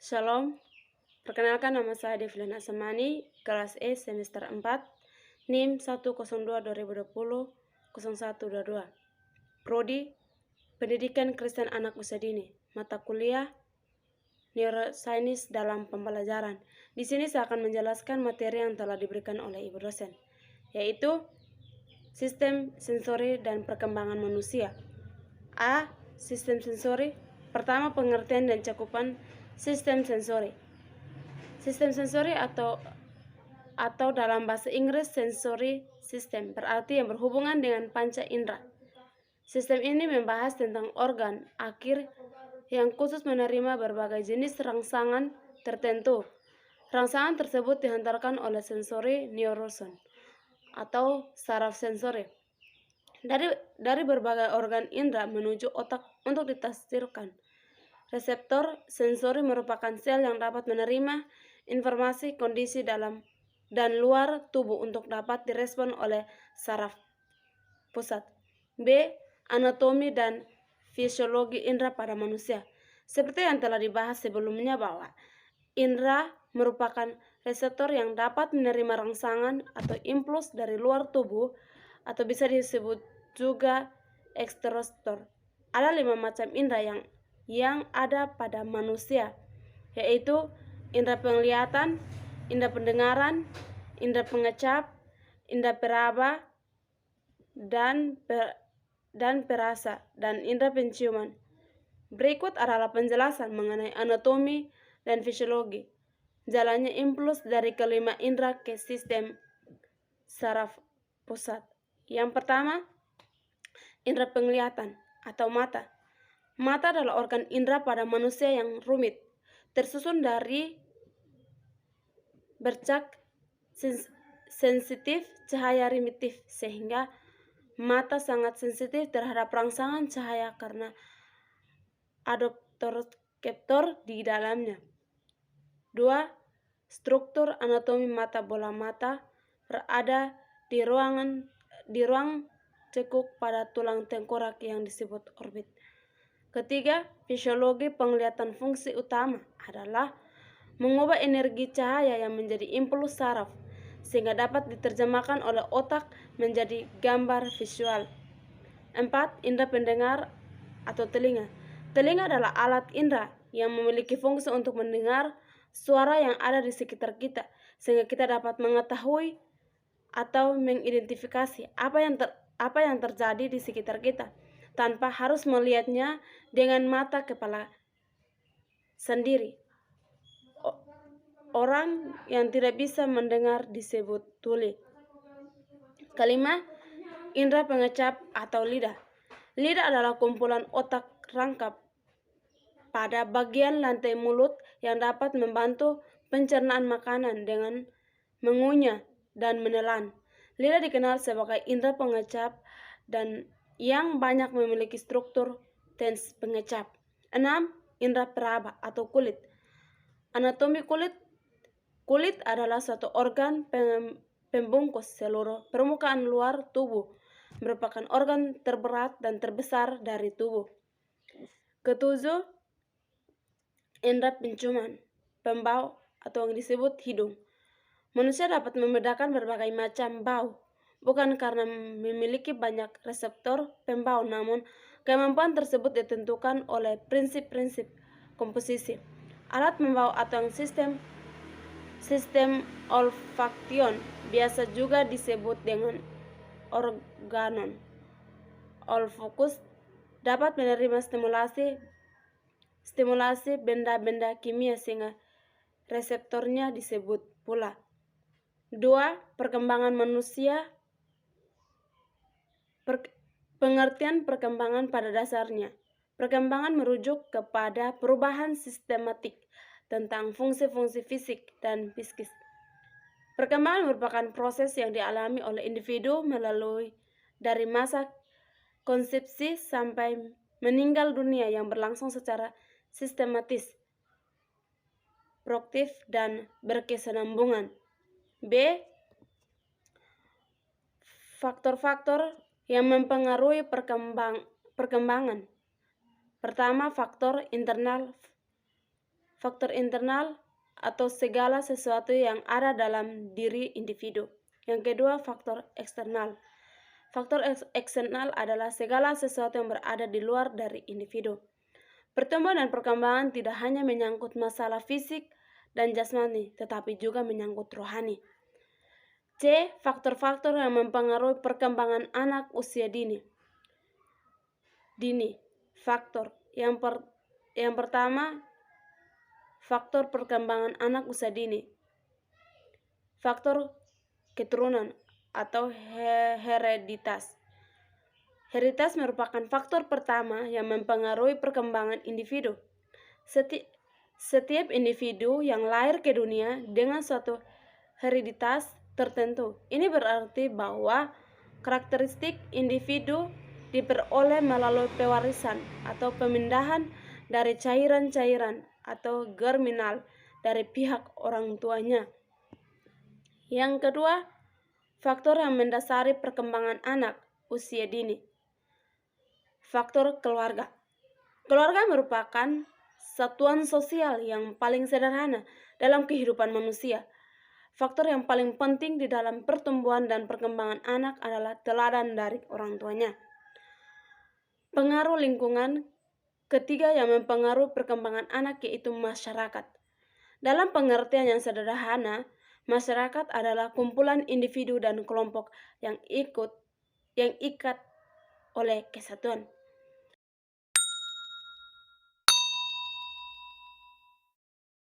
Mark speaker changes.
Speaker 1: Shalom, perkenalkan nama saya Devlin Asamani, kelas E semester 4, NIM 102-2020-0122. Prodi, Pendidikan Kristen Anak Usia Dini, mata kuliah Neuroscience dalam Pembelajaran. Di sini saya akan menjelaskan materi yang telah diberikan oleh Ibu dosen, yaitu Sistem Sensori dan Perkembangan Manusia. A. Sistem sensori. Pertama, pengertian dan cakupan sistem sensori. Sistem sensori atau dalam bahasa Inggris sensory system berarti yang berhubungan dengan panca indera. Sistem ini membahas tentang organ akhir yang khusus menerima berbagai jenis rangsangan tertentu. Rangsangan tersebut dihantarkan oleh sensori neuron atau saraf sensori dari berbagai organ indera menuju otak untuk ditafsirkan. Reseptor sensori merupakan sel yang dapat menerima informasi kondisi dalam dan luar tubuh untuk dapat direspon oleh saraf pusat. B. Anatomi dan fisiologi indera pada manusia. Seperti yang telah dibahas sebelumnya bahwa indera merupakan reseptor yang dapat menerima rangsangan atau impuls dari luar tubuh atau bisa disebut juga eksterostor. Ada 5 macam indera yang ada pada manusia, yaitu indera penglihatan, indera pendengaran, indera pengecap, indera peraba, dan perasa, dan indera penciuman. Berikut adalah penjelasan mengenai anatomi dan fisiologi jalannya impuls dari kelima indera ke sistem saraf pusat. Yang pertama, indera penglihatan atau mata. Mata adalah organ indera pada manusia yang rumit, tersusun dari bercak sensitif cahaya primitif, sehingga mata sangat sensitif terhadap rangsangan cahaya karena adaptor di dalamnya. 2. Struktur anatomi mata. Bola mata berada di ruang cekuk pada tulang tengkorak yang disebut orbit. Ketiga, fisiologi penglihatan. Fungsi utama adalah mengubah energi cahaya yang menjadi impuls saraf sehingga dapat diterjemahkan oleh otak menjadi gambar visual. 4. Indera pendengar atau telinga. Telinga adalah alat indera yang memiliki fungsi untuk mendengar suara yang ada di sekitar kita sehingga kita dapat mengetahui atau mengidentifikasi apa yang terjadi di sekitar kita tanpa harus melihatnya dengan mata kepala sendiri. Orang yang tidak bisa mendengar disebut tuli. Kelima, indera pengecap atau lidah. Lidah adalah kumpulan otak rangkap pada bagian lantai mulut yang dapat membantu pencernaan makanan dengan mengunyah dan menelan. Lidah dikenal sebagai indera pengecap dan yang banyak memiliki struktur tens pengecap. 6. Indera peraba atau kulit. Anatomi kulit. Kulit adalah suatu organ pembungkus seluruh permukaan luar tubuh, merupakan organ terberat dan terbesar dari tubuh. Ketujuh, indera penciuman, pembau atau yang disebut hidung. Manusia dapat membedakan berbagai macam bau, bukan karena memiliki banyak reseptor pembau, namun kemampuan tersebut ditentukan oleh prinsip-prinsip komposisi. Alat membau atau sistem olfaktion biasa juga disebut dengan organon olfakus dapat menerima stimulasi benda-benda kimia sehingga reseptornya disebut pula. 2. Perkembangan manusia. Pengertian perkembangan pada dasarnya. Perkembangan merujuk kepada perubahan sistematik tentang fungsi-fungsi fisik dan psikis. Perkembangan merupakan proses yang dialami oleh individu melalui dari masa konsepsi sampai meninggal dunia yang berlangsung secara sistematis, produktif, dan berkesinambungan. B. Faktor-faktor yang mempengaruhi perkembangan. Pertama, faktor internal. faktor internal atau segala sesuatu yang ada dalam diri individu. Yang kedua, faktor eksternal. Faktor eksternal adalah segala sesuatu yang berada di luar dari individu. Pertumbuhan dan perkembangan tidak hanya menyangkut masalah fisik dan jasmani, tetapi juga menyangkut rohani. C. Faktor-faktor yang mempengaruhi perkembangan anak usia dini. Faktor yang pertama, faktor perkembangan anak usia dini. Faktor keturunan atau hereditas. Hereditas merupakan faktor pertama yang mempengaruhi perkembangan individu. Setiap individu yang lahir ke dunia dengan suatu hereditas tertentu. Ini berarti bahwa karakteristik individu diperoleh melalui pewarisan atau pemindahan dari cairan-cairan atau germinal dari pihak orang tuanya. Yang kedua, faktor yang mendasari perkembangan anak usia dini. Faktor keluarga. Keluarga merupakan satuan sosial yang paling sederhana dalam kehidupan manusia. Faktor yang paling penting di dalam pertumbuhan dan perkembangan anak adalah teladan dari orang tuanya. Pengaruh lingkungan. Ketiga yang mempengaruhi perkembangan anak yaitu masyarakat. Dalam pengertian yang sederhana, masyarakat adalah kumpulan individu dan kelompok yang ikat oleh kesatuan.